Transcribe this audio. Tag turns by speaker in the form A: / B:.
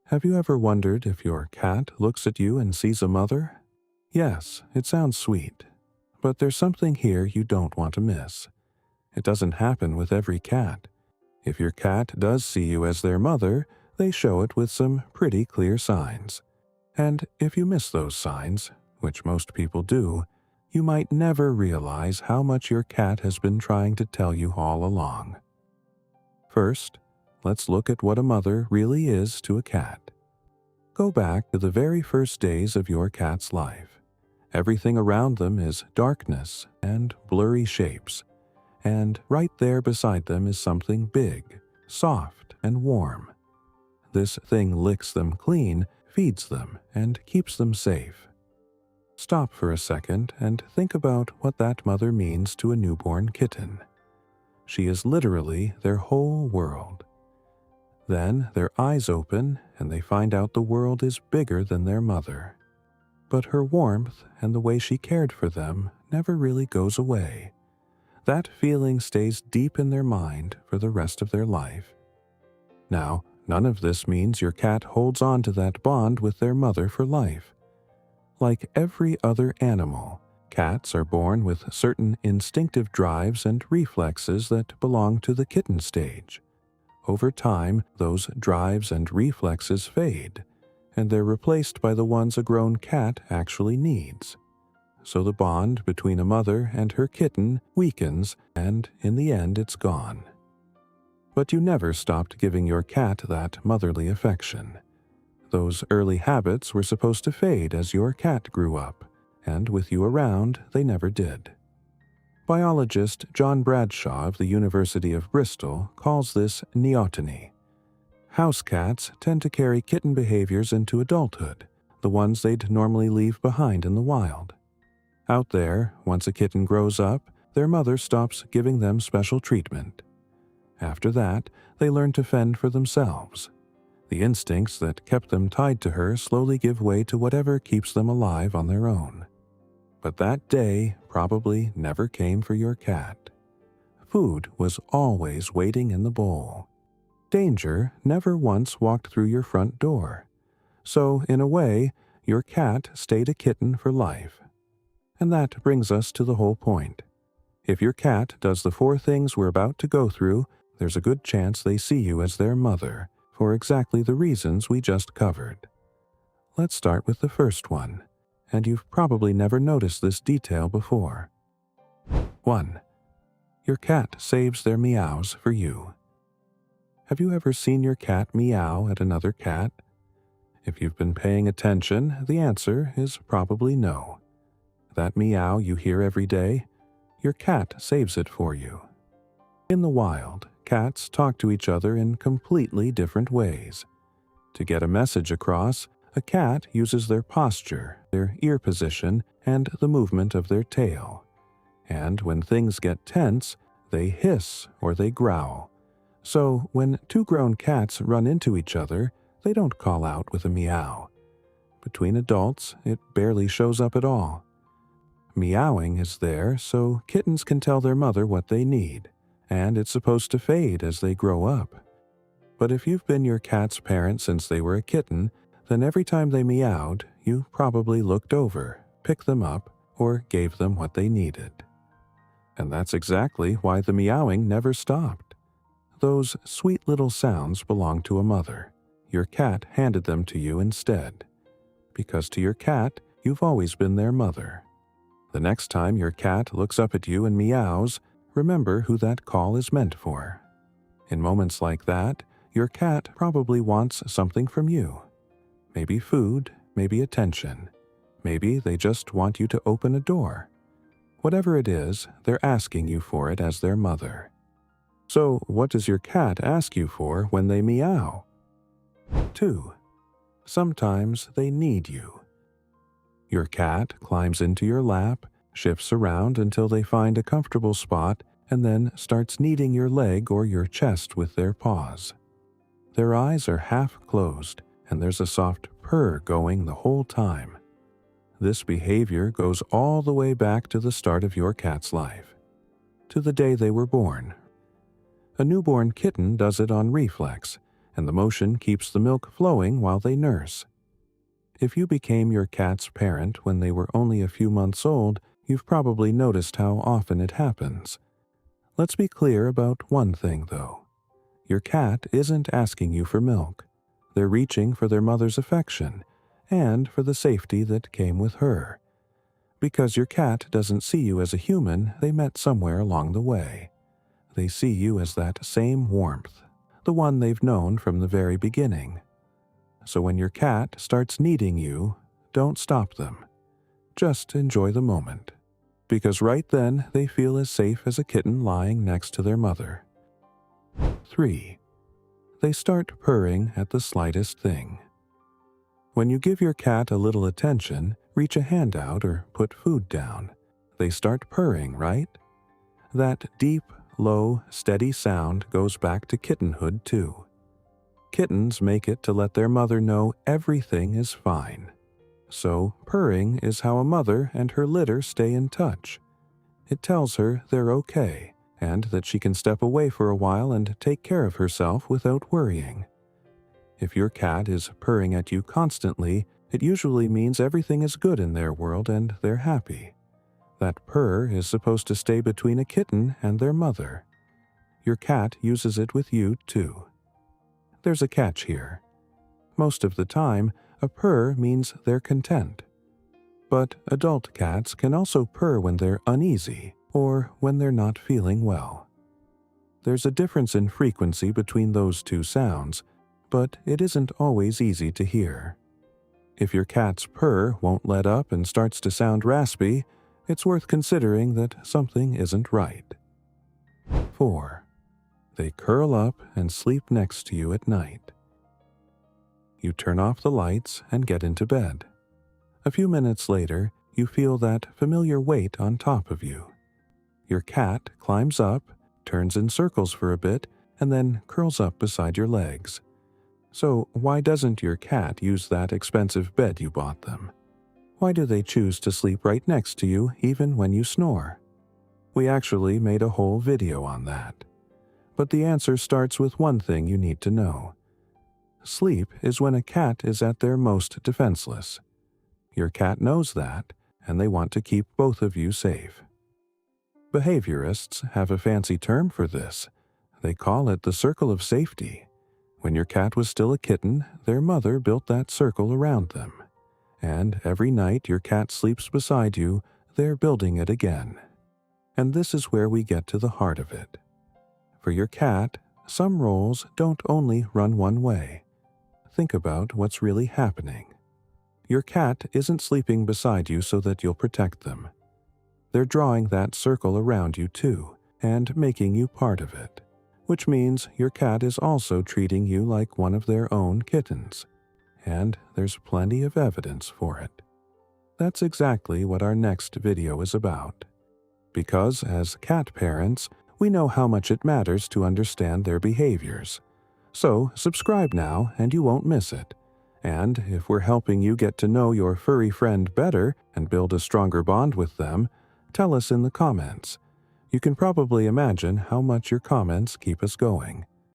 A: Have you ever wondered if your cat looks at you and sees a mother? Yes, it sounds sweet. But there's something here you don't want to miss. It doesn't happen with every cat. If your cat does see you as their mother, they show it with some pretty clear signs. And if you miss those signs, which most people do, you might never realize how much your cat has been trying to tell you all along. First, let's look at what a mother really is to a cat. Go back to the very first days of your cat's life. Everything around them is darkness and blurry shapes, and right there beside them is something big, soft, and warm. This thing licks them clean, feeds them, and keeps them safe. Stop for a second and think about what that mother means to a newborn kitten. She is literally their whole world. Then their eyes open and they find out the world is bigger than their mother. But her warmth and the way she cared for them never really goes away. That feeling stays deep in their mind for the rest of their life. Now, none of this means your cat holds on to that bond with their mother for life. Like every other animal, cats are born with certain instinctive drives and reflexes that belong to the kitten stage. Over time, those drives and reflexes fade, and they're replaced by the ones a grown cat actually needs. So the bond between a mother and her kitten weakens, and in the end it's gone. But you never stopped giving your cat that motherly affection. Those early habits were supposed to fade as your cat grew up, and with you around, they never did. Biologist John Bradshaw of the University of Bristol calls this neoteny. House cats tend to carry kitten behaviors into adulthood, the ones they'd normally leave behind in the wild. Out there, once a kitten grows up, their mother stops giving them special treatment. After that, they learn to fend for themselves. The instincts that kept them tied to her slowly give way to whatever keeps them alive on their own. But that day probably never came for your cat. Food was always waiting in the bowl. Danger never once walked through your front door. So, in a way, your cat stayed a kitten for life. And that brings us to the whole point. If your cat does the 4 things we're about to go through, there's a good chance they see you as their mother, for exactly the reasons we just covered. Let's start with the first one, and you've probably never noticed this detail before. 1. Your cat saves their meows for you. Have you ever seen your cat meow at another cat? If you've been paying attention, the answer is probably no. That meow you hear every day, your cat saves it for you. In the wild, cats talk to each other in completely different ways. To get a message across, a cat uses their posture, their ear position, and the movement of their tail. And when things get tense, they hiss or they growl. So when 2 grown cats run into each other, they don't call out with a meow. Between adults, it barely shows up at all. Meowing is there so kittens can tell their mother what they need, and it's supposed to fade as they grow up. But if you've been your cat's parent since they were a kitten, then every time they meowed, you probably looked over, picked them up, or gave them what they needed. And that's exactly why the meowing never stopped. Those sweet little sounds belong to a mother. Your cat handed them to you instead. Because to your cat, you've always been their mother. The next time your cat looks up at you and meows, remember who that call is meant for. In moments like that, your cat probably wants something from you. Maybe food, maybe attention. Maybe they just want you to open a door. Whatever it is, they're asking you for it as their mother. So what does your cat ask you for when they meow? 2. Sometimes they need you. Your cat climbs into your lap, shifts around until they find a comfortable spot, and then starts kneading your leg or your chest with their paws. Their eyes are half closed, and there's a soft purr going the whole time. This behavior goes all the way back to the start of your cat's life, to the day they were born. A newborn kitten does it on reflex, and the motion keeps the milk flowing while they nurse. If you became your cat's parent when they were only a few months old, you've probably noticed how often it happens. Let's be clear about one thing, though. Your cat isn't asking you for milk. They're reaching for their mother's affection and for the safety that came with her. Because your cat doesn't see you as a human they met somewhere along the way. They see you as that same warmth, the one they've known from the very beginning. So when your cat starts needing you, don't stop them. Just enjoy the moment. Because right then they feel as safe as a kitten lying next to their mother. 3. They start purring at the slightest thing. When you give your cat a little attention, reach a hand out or put food down, they start purring, right? That deep, low, steady sound goes back to kittenhood too. Kittens make it to let their mother know everything is fine. So, purring is how a mother and her litter stay in touch. It tells her they're okay, and that she can step away for a while and take care of herself without worrying. If your cat is purring at you constantly, it usually means everything is good in their world and they're happy. That purr is supposed to stay between a kitten and their mother. Your cat uses it with you too. There's a catch here. Most of the time, a purr means they're content. But adult cats can also purr when they're uneasy or when they're not feeling well. There's a difference in frequency between those two sounds, but it isn't always easy to hear. If your cat's purr won't let up and starts to sound raspy, it's worth considering that something isn't right. 4. They curl up and sleep next to you at night. You turn off the lights and get into bed. A few minutes later, you feel that familiar weight on top of you. Your cat climbs up, turns in circles for a bit, and then curls up beside your legs. So why doesn't your cat use that expensive bed you bought them? Why do they choose to sleep right next to you even when you snore? We actually made a whole video on that. But the answer starts with one thing you need to know. Sleep is when a cat is at their most defenseless. Your cat knows that, and they want to keep both of you safe. Behaviorists have a fancy term for this. They call it the circle of safety. When your cat was still a kitten, their mother built that circle around them. And every night your cat sleeps beside you, they're building it again. And this is where we get to the heart of it. For your cat, some roles don't only run one way. Think about what's really happening. Your cat isn't sleeping beside you so that you'll protect them. They're drawing that circle around you too, and making you part of it, which means your cat is also treating you like one of their own kittens. And there's plenty of evidence for it. That's exactly what our next video is about. Because as cat parents, we know how much it matters to understand their behaviors. So subscribe now and you won't miss it. And if we're helping you get to know your furry friend better and build a stronger bond with them, tell us in the comments. You can probably imagine how much your comments keep us going.